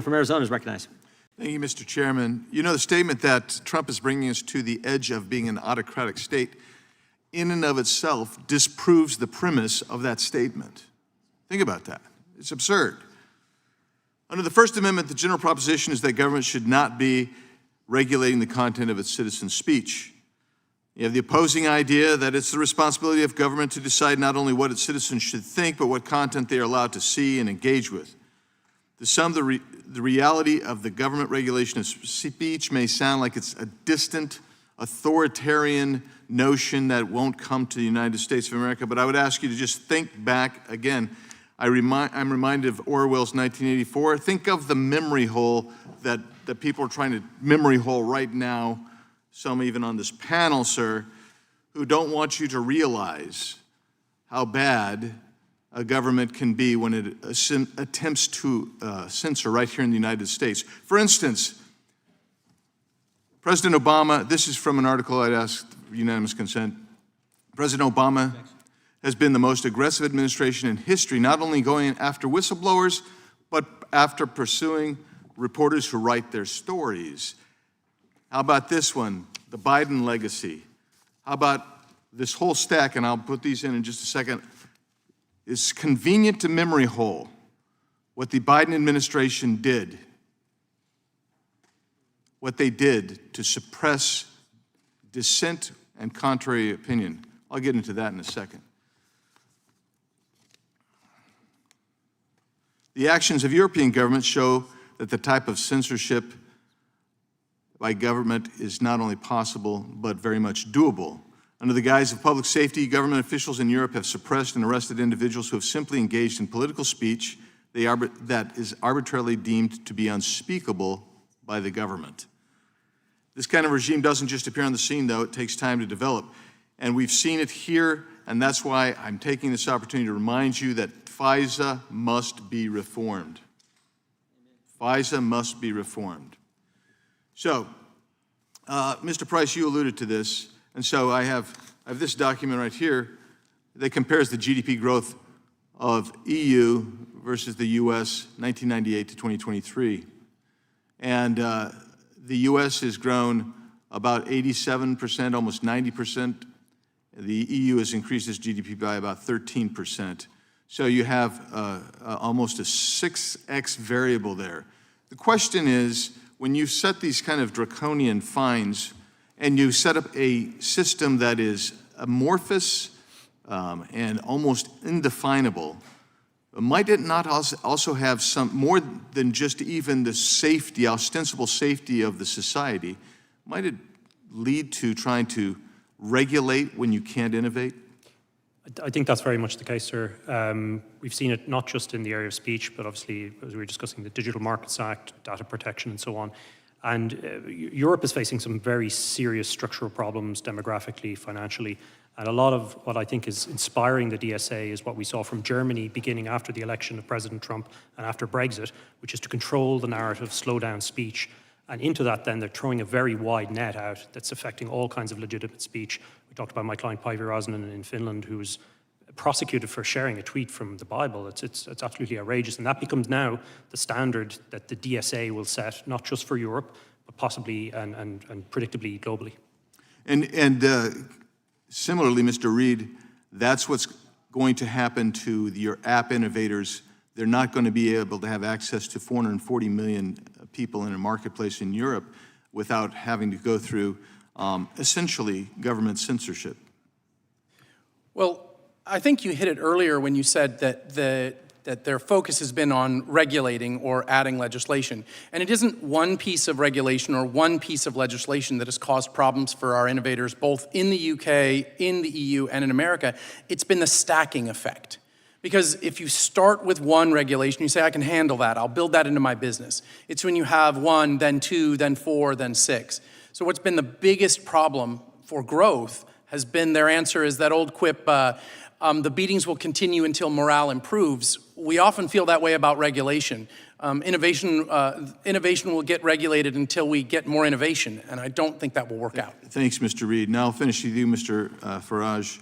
From Arizona is recognized. Thank you, Mr. Chairman. You know, the statement that Trump is bringing us to the edge of being an autocratic state in and of itself disproves the premise of that statement. Think about that. It's absurd. Under the First Amendment, the general proposition is that government should not be regulating the content of its citizens' speech. You have the opposing idea that it's the responsibility of government to decide not only what its citizens should think, but what content they are allowed to see and engage with. To some, the reality of the government regulation of speech may sound like it's a distant, authoritarian notion that won't come to the United States of America, but I would ask you to just think back again. I'm reminded of Orwell's 1984. Think of the memory hole that people are trying to memory hole right now, some even on this panel, sir, who don't want you to realize how bad a government can be when it attempts to censor right here in the United States. For instance, President Obama, this is from an article I'd asked unanimous consent. President Obama has been the most aggressive administration in history, not only going after whistleblowers, but after pursuing reporters who write their stories. How about this one, the Biden legacy? How about this whole stack, and I'll put these in just a second. It's convenient to memory hole what the Biden administration did, what they did to suppress dissent and contrary opinion. I'll get into that in a second. The actions of European governments show that the type of censorship by government is not only possible, but very much doable. Under the guise of public safety, government officials in Europe have suppressed and arrested individuals who have simply engaged in political speech that is arbitrarily deemed to be unspeakable by the government. This kind of regime doesn't just appear on the scene, though. It takes time to develop. And we've seen it here, and that's why I'm taking this opportunity to remind you that FISA must be reformed. FISA must be reformed. So, Mr. Price, you alluded to this. And so I have this document right here that compares the GDP growth of EU versus the U.S. 1998 to 2023. And the U.S. has grown about 87%, almost 90%. The EU has increased its GDP by about 13%. So you have almost a 6x variable there. The question is, when you set these kind of draconian fines, and you set up a system that is amorphous and almost indefinable, might it not also have some more than just even the safety, ostensible safety of the society? Might it lead to trying to regulate when you can't innovate? I think that's very much the case, sir. We've seen it not just in the area of speech, but obviously, as we were discussing, the Digital Markets Act, data protection, and so on. And Europe is facing some very serious structural problems demographically, financially. And a lot of what I think is inspiring the DSA is what we saw from Germany beginning after the election of President Trump and after Brexit, which is to control the narrative, slow down speech. And into that, then, they're throwing a very wide net out that's affecting all kinds of legitimate speech. We talked about my client, Päivi Räsänen, in Finland, who was prosecuted for sharing a tweet from the Bible. It's absolutely outrageous. And that becomes now the standard that the DSA will set, not just for Europe, but possibly and predictably globally. And similarly, Mr. Reed, that's what's going to happen to your app innovators. They're not going to be able to have access to 440 million people in a marketplace in Europe without having to go through essentially government censorship. Well, I think you hit it earlier when you said that their focus has been on regulating or adding legislation. And it isn't one piece of regulation or one piece of legislation that has caused problems for our innovators, both in the UK, in the EU, and in America. It's been the stacking effect. Because if you start with one regulation, you say, I can handle that, I'll build that into my business. It's when you have one, then two, then four, then six. So what's been the biggest problem for growth has been their answer is that old quip, the beatings will continue until morale improves. We often feel that way about regulation. Innovation will get regulated until we get more innovation, and I don't think that will work out. Thanks, Mr. Reed. Now I'll finish with you, Mr. Farage.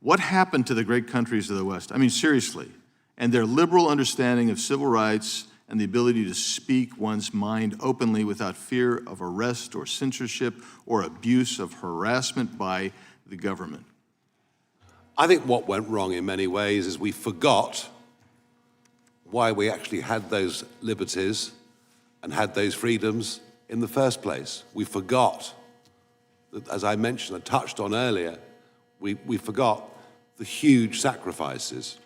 What happened to the great countries of the West? I mean, seriously, and their liberal understanding of civil rights and the ability to speak one's mind openly without fear of arrest or censorship or abuse of harassment by the government. I think what went wrong in many ways is we forgot why we actually had those liberties and had those freedoms in the first place. We forgot that, as I mentioned, I touched on earlier, we forgot the huge sacrifices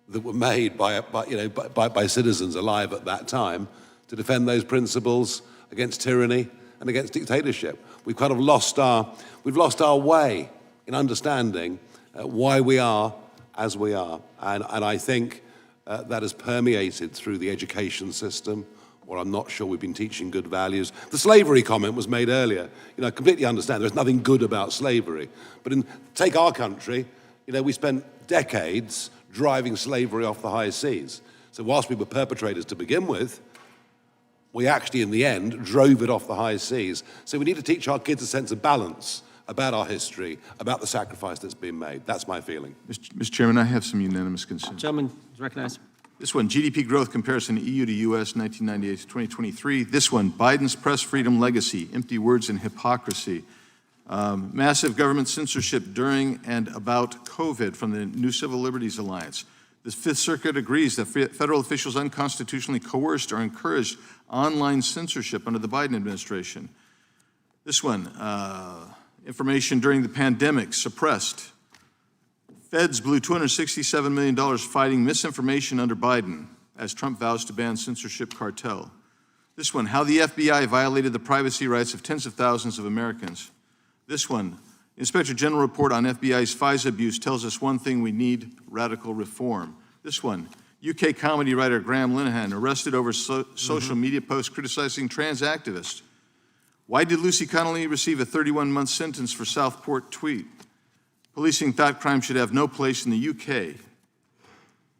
that were made by citizens alive at that time to defend those principles against tyranny and against dictatorship. We've kind of lost our way in understanding why we are as we are, and I think that has permeated through the education system, or I'm not sure we've been teaching good values. The slavery comment was made earlier. I completely understand there's nothing good about slavery, but take our country, we spent decades driving slavery off the high seas. So whilst we were perpetrators to begin with, we actually, in the end, drove it off the high seas. So we need to teach our kids a sense of balance about our history, about the sacrifice that's been made. That's my feeling. Mr. Chairman, I have some unanimous consent. Gentleman is recognized. This one, GDP growth comparison, EU to US, 1998 to 2023. This one, Biden's press freedom legacy, empty words and hypocrisy. Massive government censorship during and about COVID from the New Civil Liberties Alliance. The Fifth Circuit agrees that federal officials unconstitutionally coerced or encouraged online censorship under the Biden administration. This one, information during the pandemic suppressed. Feds blew $267 million fighting misinformation under Biden as Trump vows to ban censorship cartel. This one, how the FBI violated the privacy rights of tens of thousands of Americans. This one, Inspector General report on FBI's FISA abuse tells us one thing: we need radical reform. This one, UK comedy writer Graham Linehan arrested over social media posts criticizing trans activists. Why did Lucy Connolly receive a 31-month sentence for Southport tweet? Policing thought crime should have no place in the UK.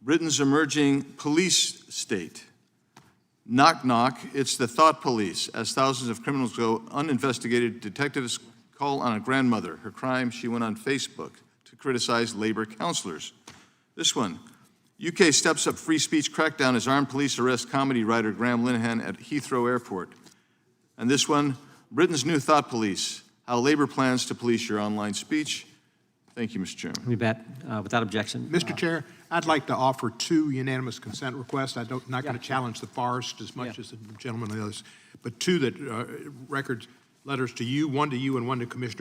Britain's emerging police state. Knock, knock, it's the thought police. As thousands of criminals go uninvestigated, detectives call on a grandmother. Her crime, she went on Facebook to criticize labor counselors. This one, UK steps up free speech crackdown as armed police arrest comedy writer Graham Linehan at Heathrow Airport. And this one, Britain's new thought police, how labor plans to police your online speech. Thank you, Mr. Chairman. You bet. Without objection. Mr. Chair, I'd like to offer two unanimous consent requests. I'm not going to challenge the farce as much as the gentleman and the others, but two that records letters to you, one to you and one to Commissioner